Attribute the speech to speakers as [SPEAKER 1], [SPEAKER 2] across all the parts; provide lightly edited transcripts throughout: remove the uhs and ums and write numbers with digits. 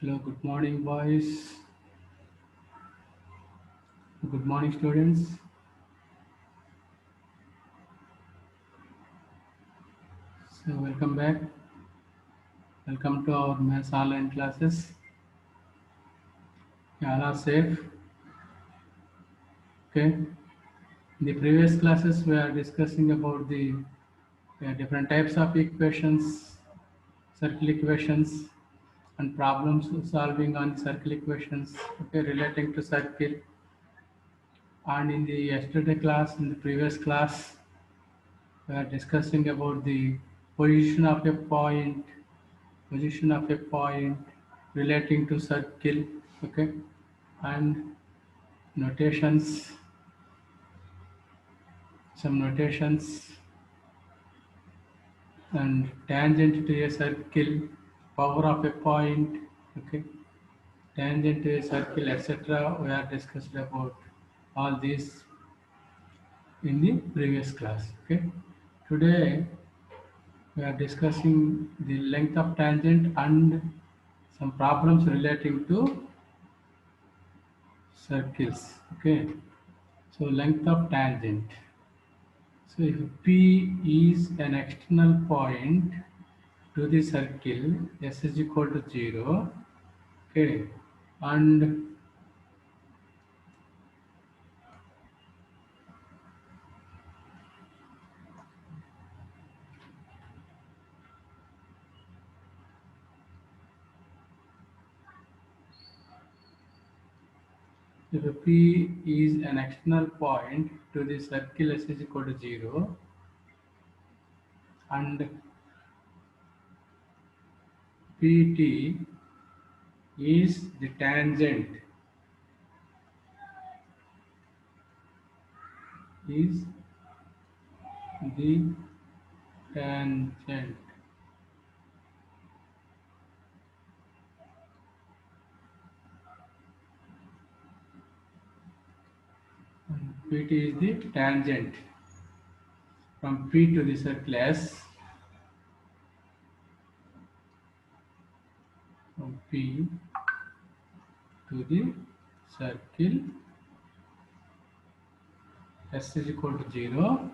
[SPEAKER 1] Hello, good morning, boys. Good morning, students. So, welcome back. Welcome to our maths online classes. You all are safe. Okay. In the previous classes, we are discussing about the different types of equations, circle equations, and problems solving on circle equations. Okay, relating to circle. And in the yesterday class, in the previous class, we are discussing about the position of a point relating to circle, okay, and notations, some notations, and tangent to a circle, power of a point, okay, tangent to a circle, etc. We are discussed about all these in the previous class. Okay, today we are discussing the length of tangent and some problems relating to circles. Okay, so length of tangent. So if P is an external point to the circle, S is equal to 0, okay, and if P is an external point to the circle S is equal to 0, and PT is the tangent, is the tangent, and PT is the tangent from P to the circle S, from P to the circle S is equal to 0,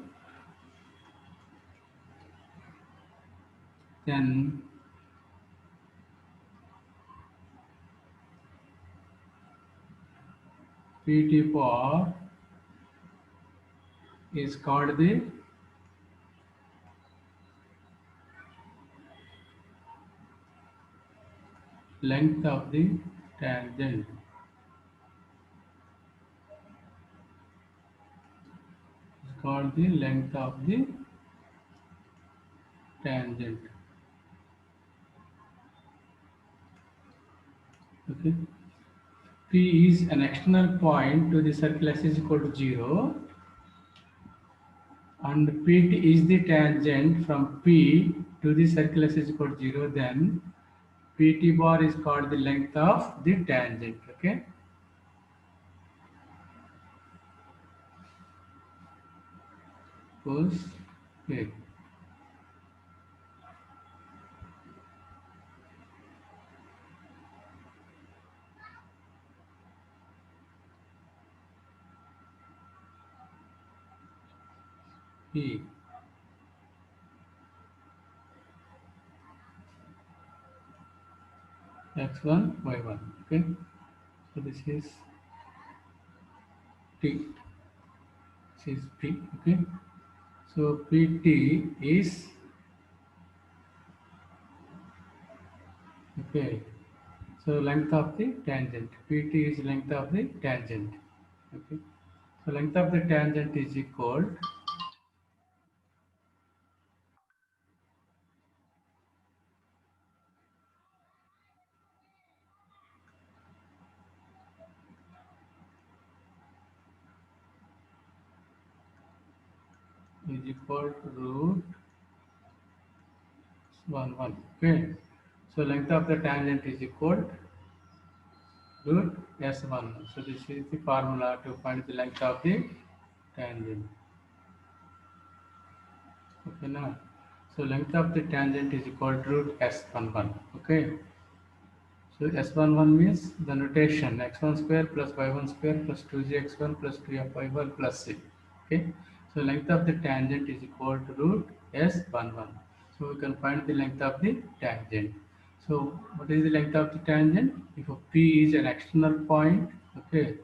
[SPEAKER 1] then PT bar is called the length of the tangent. It's called the length of the tangent. Okay. P is an external point to the circle S is equal to 0, and PT is the tangent from P to the circle S is equal to 0, then PT bar is called the length of the tangent. Okay. Suppose here P x1 y1. Okay. So this is T. This is P. Okay. So PT is okay. So length of the tangent. PT is length of the tangent. Okay. So length of the tangent is equal to root 1 1. Okay. So length of the tangent is equal to root s1. So this is the formula to find the length of the tangent. Okay now. So length of the tangent is equal to root s11. Okay. So S11 means the notation x1 square plus y1 square plus 2gx1 plus 2fy1 plus c. Okay. So length of the tangent is equal to root S11. So we can find the length of the tangent. So what is the length of the tangent? If P is an external point, okay.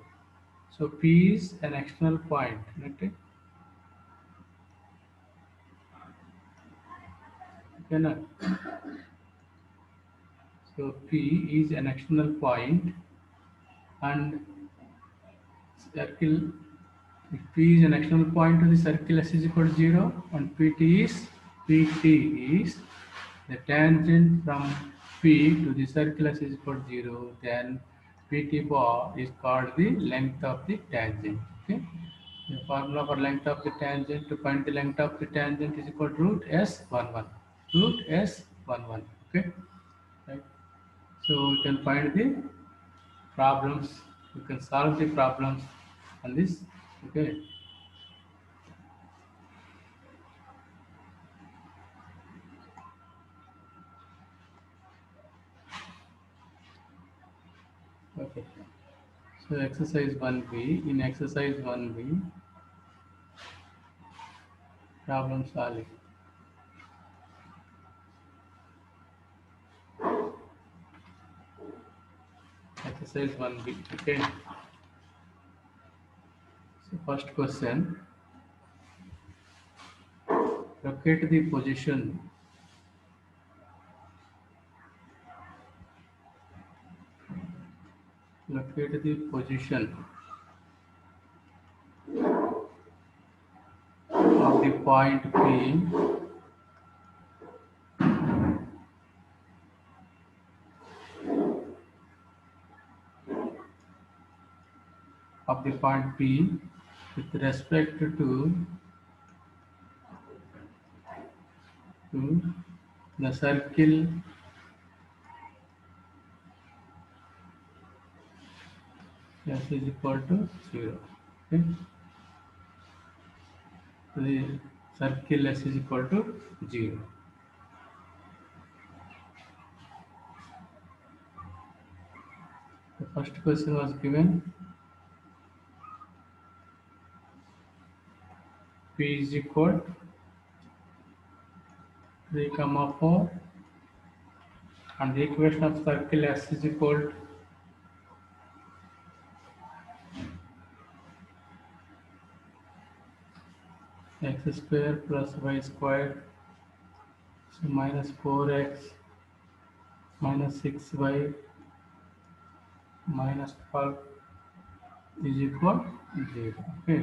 [SPEAKER 1] So P is an external point, okay. Okay, now. So P is an external point and circle. If P is an external point to the circle S is equal to 0 and PT is the tangent from P to the circle S is equal to 0, then PT bar is called the length of the tangent. Okay. The formula for length of the tangent to find the length of the tangent is equal to root S11. Root S11. Okay. Right. So we can find the problems. You can solve the problems on this. Okay. Okay. So exercise 1b. In exercise 1b, problem solving. Exercise 1b. Okay. So first question. Locate the position. Locate the position of the point P of the point P with respect to the circle S is equal to 0. Okay. The circle S is equal to 0. The first question was given P is equal to 3, 4 and the equation of circle S is equal to x square plus y square, so minus 4x minus 6y minus 12 is equal to 0. Okay.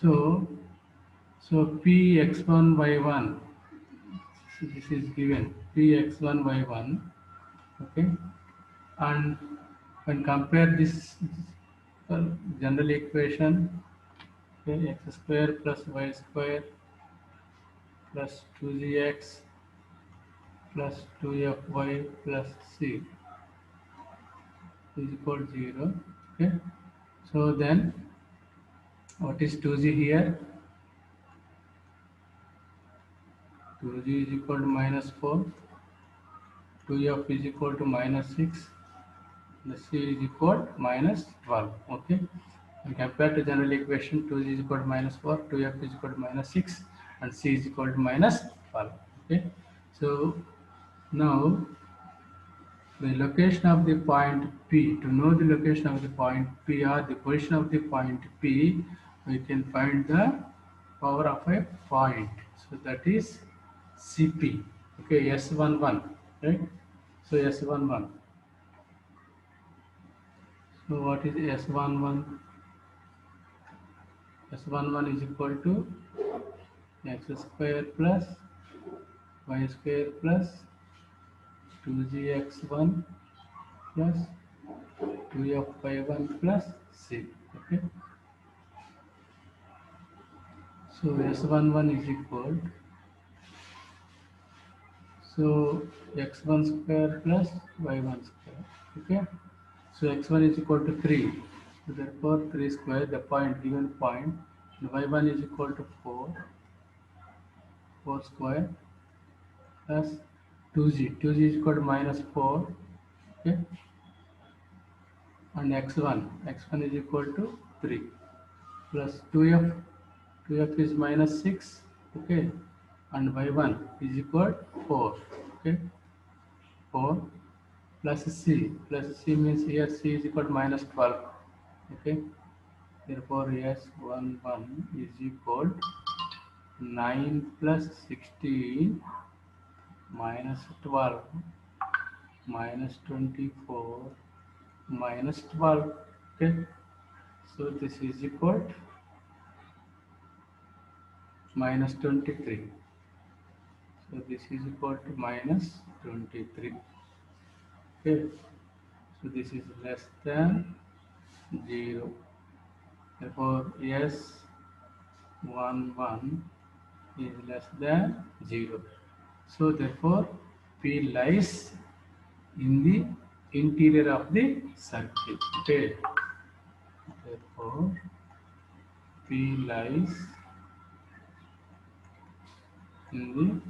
[SPEAKER 1] So, Px1 y1, so this is given Px1 y1, okay, and when compare this general equation, okay, x square plus y square plus 2gx plus 2fy plus c is equal to 0. Okay. So then what is 2g here? 2g is equal to minus 4, 2f is equal to minus 6, the c is equal to minus 12. Okay. And compared to general equation, 2g is equal to minus 4, 2f is equal to minus 6, and c is equal to minus 12. Okay. So now the location of the point P. To know the location of the point P or the position of the point P, we can find the power of a point. So that is CP. Okay, S11, right? So S11. So what is S11? S11 is equal to x square plus y square plus 2gx1 plus 2fy1 plus c. Okay. So S11 is equal to, so x1 square plus y1 square. Okay. So x1 is equal to 3. So therefore 3 square, the point given point, and y1 is equal to 4, 4 square plus 2g. 2g is equal to minus 4 Okay, and x1 is equal to 3 plus 2f is minus 6. Okay, and y1 is equal 4. Okay, 4 plus c means here c is equal to minus 12. Okay, therefore s11 is equal 9 plus 16 minus 12 minus 24 minus 12. Okay, so this is equal to minus 23. So this is equal to minus 23. Okay, so this is less than 0. Therefore s11 is less than 0. So therefore P lies in the interior of the circle. Okay, therefore P lies in the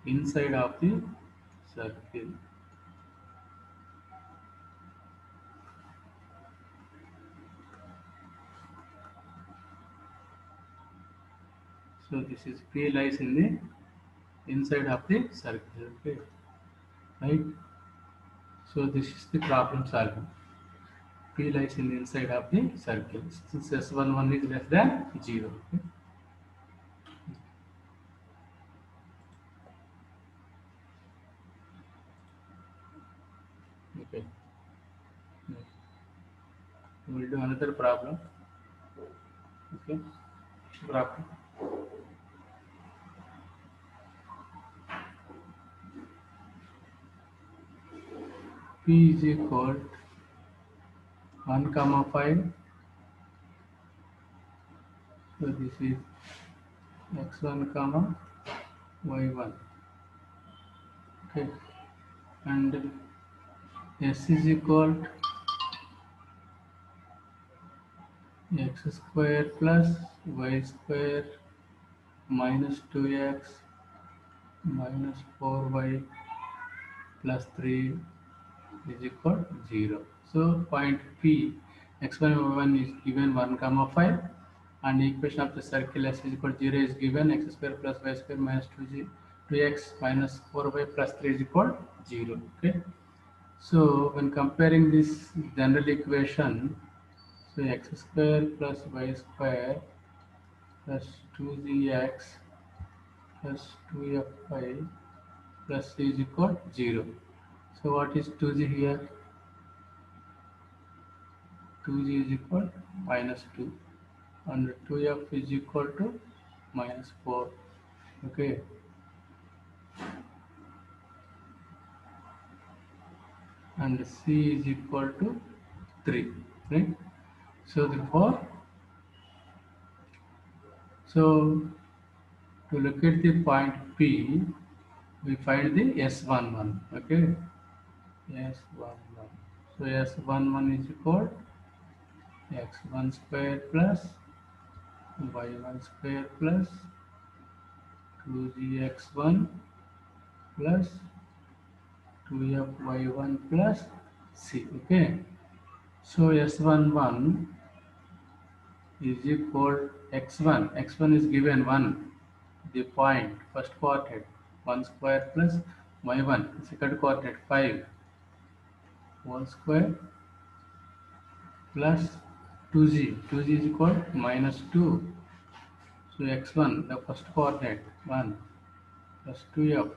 [SPEAKER 1] inside of the circle. So this is P lies in the inside of the circle. Okay, right? So this is the problem solving. P lies in the inside of the circle. Since S11 is less than 0. Okay. We will do another problem. Okay. Problem. P is equal to 1 comma 5. So this is x1 comma y1. Okay. And s is equal to x square plus y square minus 2x minus 4y plus 3 is equal to 0. So point P x1 y1 is given 1 comma 5, and equation of the circle s is equal to 0 is given x square plus y square minus 2x minus 4y plus 3 is equal to 0. Okay. So when comparing this general equation, so x square plus y square plus 2gx plus 2fy plus c is equal to 0. So what is 2g here? 2g is equal to minus 2, and 2f is equal to minus 4. Okay, and c is equal to 3, right? So therefore, so to locate the point P, we find the S11. Okay, S11. So S11 is equal to x1 square plus y1 square plus 2gx1 plus 2fy1 plus c. Okay, so S11 is equal x1. X1 is given 1, the point, first coordinate, 1 square plus y1, second coordinate, 5, whole square plus 2g. 2g is equal to minus 2. So x1, the first coordinate, 1 plus 2f.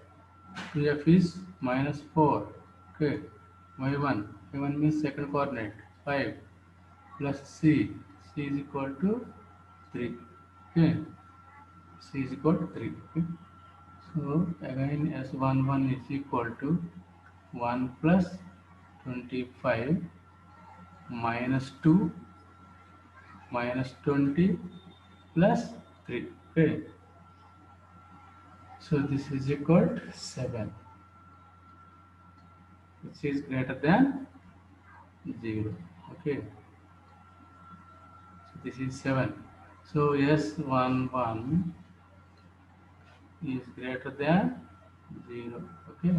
[SPEAKER 1] 2f is minus 4. Okay, y1 means second coordinate, 5 plus c is equal to 3. Okay, c is equal to 3. Okay. So again S11 is equal to 1 plus 25 minus 2 minus 20 plus 3. Okay. So this is equal to 7, which is greater than 0. Okay. So this is 7. So S11 is greater than 0. Okay.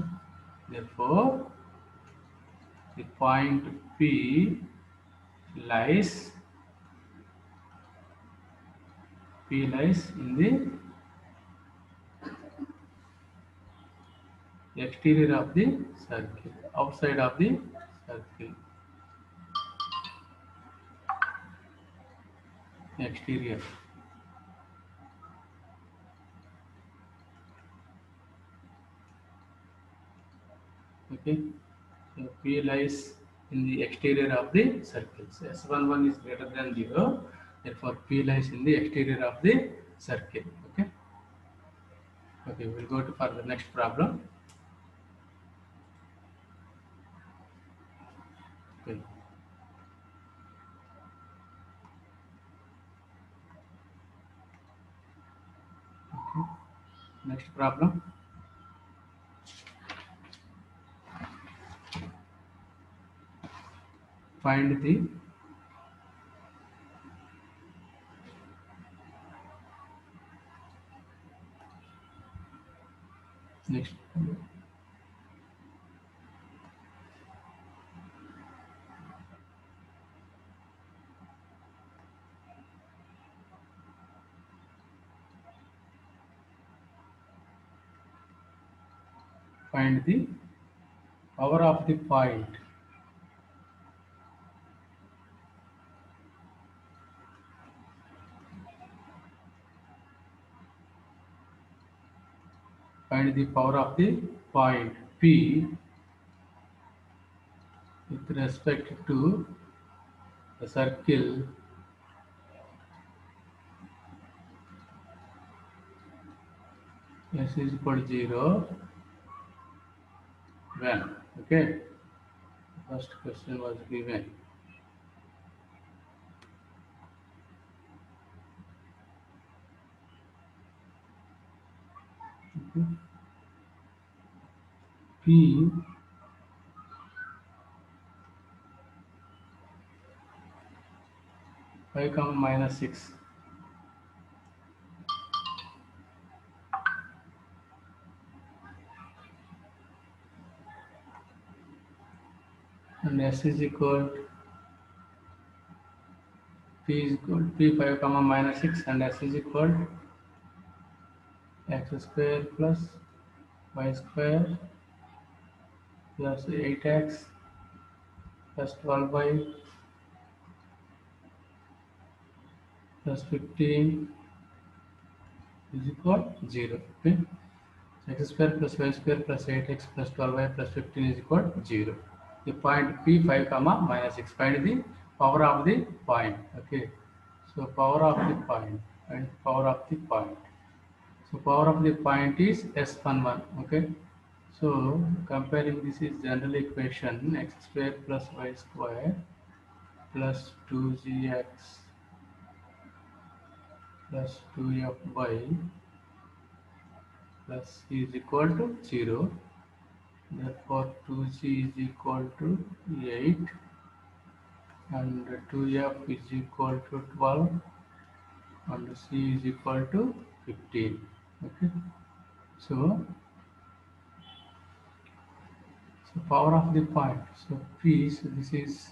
[SPEAKER 1] Therefore the point P lies in the exterior of the circle, outside of the circle, exterior. Okay, so P lies in the exterior of the circle. So S11 is greater than 0, therefore P lies in the exterior of the circle. Okay, okay, we'll go to for the next problem. Okay. Next problem. Find the next. Find the power of the point. Find the power of the point P with respect to the circle S is equal to 0 when. Okay. First question was given. Okay. P 5 comma minus 6 and S is equal P is equal P 5 comma minus 6 and S is equal x square plus y square plus 8x plus 12y plus 15 is equal 0. Okay. So x square plus y square plus 8x plus 12y plus 15 is equal to 0. The point P 5 comma minus 6. Find the power of the point. Okay. So power of the point and power of the point. So power of the point is S11. Okay. So comparing this is general equation x square plus y square plus 2gx plus 2fy plus c is equal to 0. Therefore 2c is equal to 8 and 2f is equal to 12 and c is equal to 15. Okay. So, power of the point. So p, so this is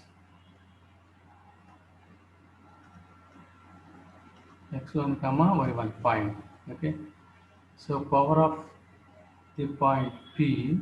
[SPEAKER 1] x1 comma y1 point. Okay. So power of the point p